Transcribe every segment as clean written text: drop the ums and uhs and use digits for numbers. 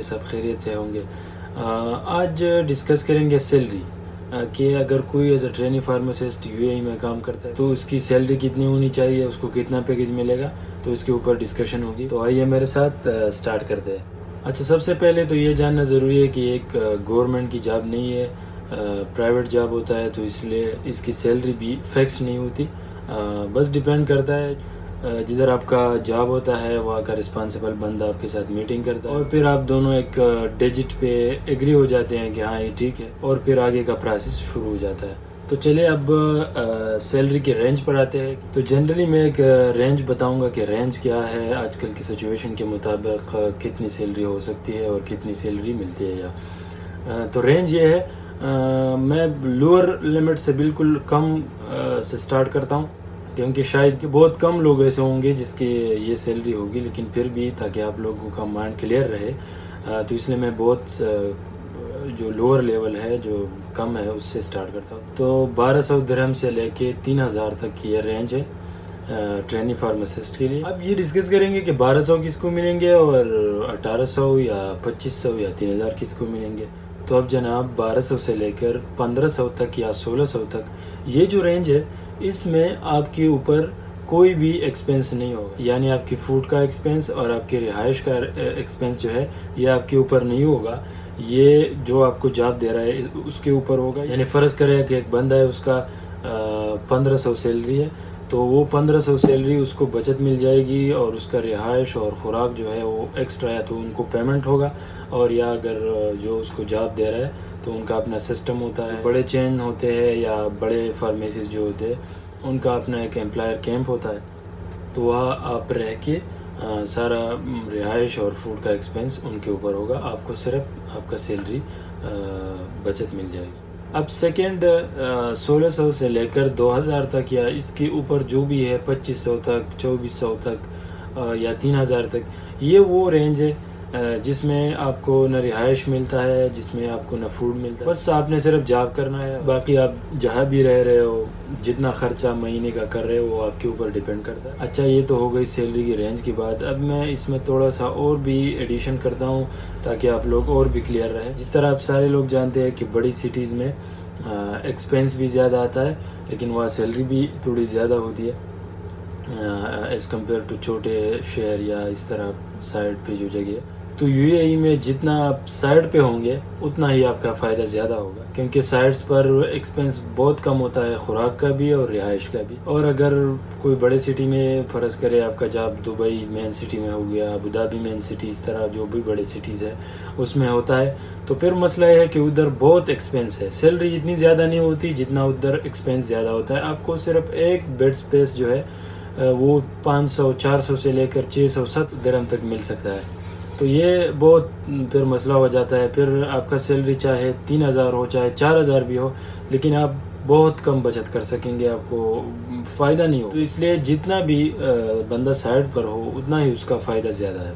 سب خیریت سے ہوں گے. آج ڈسکس کریں گے سیلری کہ اگر کوئی as a training pharmacist U A E میں کام کرتا ہے تو اس کی سیلری کتنی ہونی چاہیے, اس کو کتنا پیکیج ملے گا, تو اس کے اوپر ڈسکشن ہوگی. تو آئیے میرے ساتھ سٹارٹ کرتے ہیں. اچھا, سب سے پہلے تو یہ جاننا ضروری ہے کہ ایک گورنمنٹ کی جاب نہیں ہے, پرائیویٹ جاب ہوتا ہے, تو اس لیے اس کی سیلری بھی فکس نہیں ہوتی. بس ڈیپینڈ کرتا ہے جدھر آپ کا جاب ہوتا ہے وہاں کا رسپانسبل بندہ آپ کے ساتھ میٹنگ کرتا ہے اور پھر آپ دونوں ایک ڈیجٹ پہ ایگری ہو جاتے ہیں کہ ہاں یہ ٹھیک ہے, اور پھر آگے کا پروسیس شروع ہو جاتا ہے. تو چلیے اب سیلری کے رینج پر آتے ہیں. تو جنرلی میں ایک رینج بتاؤں گا کہ رینج کیا ہے, آج کل کی سچویشن کے مطابق کتنی سیلری ہو سکتی ہے اور کتنی سیلری ملتی ہے. تو رینج یہ ہے, میں لوور لمٹ سے بالکل کم سے سٹارٹ کرتا ہوں, کیونکہ شاید کہ بہت کم لوگ ایسے ہوں گے جس کی یہ سیلری ہوگی, لیکن پھر بھی تاکہ آپ لوگوں کا مائنڈ کلیئر رہے تو اس لیے میں بہت جو لوور لیول ہے جو کم ہے اس سے سٹارٹ کرتا ہوں. تو 1200 درہم سے لے کے 3000 تک کی یہ رینج ہے ٹریننگ فارماسسٹ کے لیے. اب یہ ڈسکس کریں گے کہ 1200 کس کو ملیں گے اور 1800 یا 2500 یا 3000 کس کو ملیں گے. تو اب جناب 1200 سے لے کر 1500 تک یا 1600 تک یہ جو رینج ہے, اس میں آپ کے اوپر کوئی بھی ایکسپینس نہیں ہوگا. یعنی آپ کی فوڈ کا ایکسپینس اور آپ کی رہائش کا ایکسپینس جو ہے یہ آپ کے اوپر نہیں ہوگا, یہ جو آپ کو جاب دے رہا ہے اس کے اوپر ہوگا. یعنی فرض کرے کہ ایک بندہ ہے, اس کا 1500 سیلری ہے, تو وہ 1500 سیلری اس کو بچت مل جائے گی, اور اس کا رہائش اور خوراک جو ہے وہ ایکسٹرا ہے تو ان کو پیمنٹ ہوگا. اور یا اگر جو اس کو جاب دے رہا ہے تو ان کا اپنا سسٹم ہوتا ہے. بڑے چین ہوتے ہیں یا بڑے فارمیسیز جو ہوتے ہیں ان کا اپنا ایک امپلائر کیمپ ہوتا ہے, تو وہاں آپ رہ کے سارا رہائش اور فوڈ کا ایکسپینس ان کے اوپر ہوگا, آپ کو صرف آپ کا سیلری بچت مل جائے گی. اب سیکنڈ 1600 سے لے کر 2000 تک یا اس کے اوپر جو بھی ہے 2500 تک, 2400 تک یا 3000 تک, یہ وہ رینج ہے جس میں آپ کو نہ رہائش ملتا ہے, جس میں آپ کو نہ فوڈ ملتا ہے. بس آپ نے صرف جاب کرنا ہے, باقی آپ جہاں بھی رہ رہے ہو جتنا خرچہ مہینے کا کر رہے ہو وہ آپ کے اوپر ڈیپینڈ کرتا ہے. اچھا, یہ تو ہو گئی سیلری کی رینج کی بات. اب میں اس میں تھوڑا سا اور بھی ایڈیشن کرتا ہوں تاکہ آپ لوگ اور بھی کلیئر رہے. جس طرح آپ سارے لوگ جانتے ہیں کہ بڑی سٹیز میں ایکسپینس بھی زیادہ آتا ہے, لیکن وہاں سیلری بھی تھوڑی زیادہ ہوتی ہے ایز کمپیئر ٹو چھوٹے شہر یا اس طرح سائڈ پہ جو جگہ ہے. تو یو اے ای میں جتنا آپ سائڈ پہ ہوں گے اتنا ہی آپ کا فائدہ زیادہ ہوگا, کیونکہ سائڈس پر ایکسپینس بہت کم ہوتا ہے, خوراک کا بھی اور رہائش کا بھی. اور اگر کوئی بڑے سٹی میں فرض کرے آپ کا جاب دبئی مین سٹی میں ہو گیا, ابو دھابی مین سٹی, اس طرح جو بھی بڑے سٹیز ہے اس میں ہوتا ہے, تو پھر مسئلہ یہ ہے کہ ادھر بہت ایکسپینس ہے. سیلری اتنی زیادہ نہیں ہوتی جتنا ادھر ایکسپینس زیادہ ہوتا ہے. آپ کو صرف ایک بیڈ سپیس جو ہے وہ 500 400 سے لے کر 600 درہم تک مل سکتا ہے. تو یہ بہت پھر مسئلہ ہو جاتا ہے. پھر آپ کا سیلری چاہے 3000 ہو چاہے 4000 بھی ہو, لیکن آپ بہت کم بچت کر سکیں گے, آپ کو فائدہ نہیں ہو. تو اس لیے جتنا بھی بندہ سائڈ پر ہو اتنا ہی اس کا فائدہ زیادہ ہے.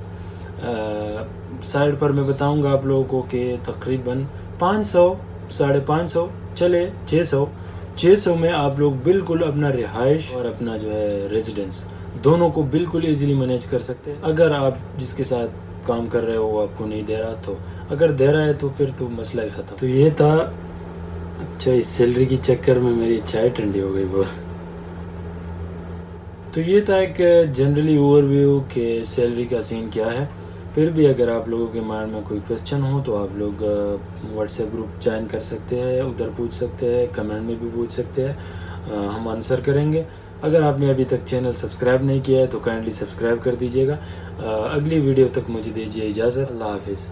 سائڈ پر میں بتاؤں گا آپ لوگوں کو کہ تقریباً 500 550 چلے 600 میں آپ لوگ بالکل اپنا رہائش اور اپنا جو ہے ریزیڈنس دونوں کو بالکل ایزیلی مینیج کر سکتے ہیں. اگر آپ جس کے ساتھ کام کر رہے ہو وہ آپ کو نہیں دے رہا, تو اگر دے رہا ہے تو پھر تو مسئلہ ہی ختم. تو یہ تھا. اچھا, اس سیلری کی چکر میں میری چائے ٹھنڈی ہو گئی بہت. تو یہ تھا ایک جنرلی اوور ویو کہ سیلری کا سین کیا ہے. پھر بھی اگر آپ لوگوں کے مائنڈ میں کوئی کویسچن ہو تو آپ لوگ واٹس ایپ گروپ جوائن کر سکتے ہیں, ادھر پوچھ سکتے ہیں, کمنٹ میں بھی پوچھ سکتے ہیں, ہم آنسر کریں گے. اگر آپ نے ابھی تک چینل سبسکرائب نہیں کیا ہے تو کائنڈلی سبسکرائب کر دیجیے گا. اگلی ویڈیو تک مجھے دیجیے اجازت. اللہ حافظ.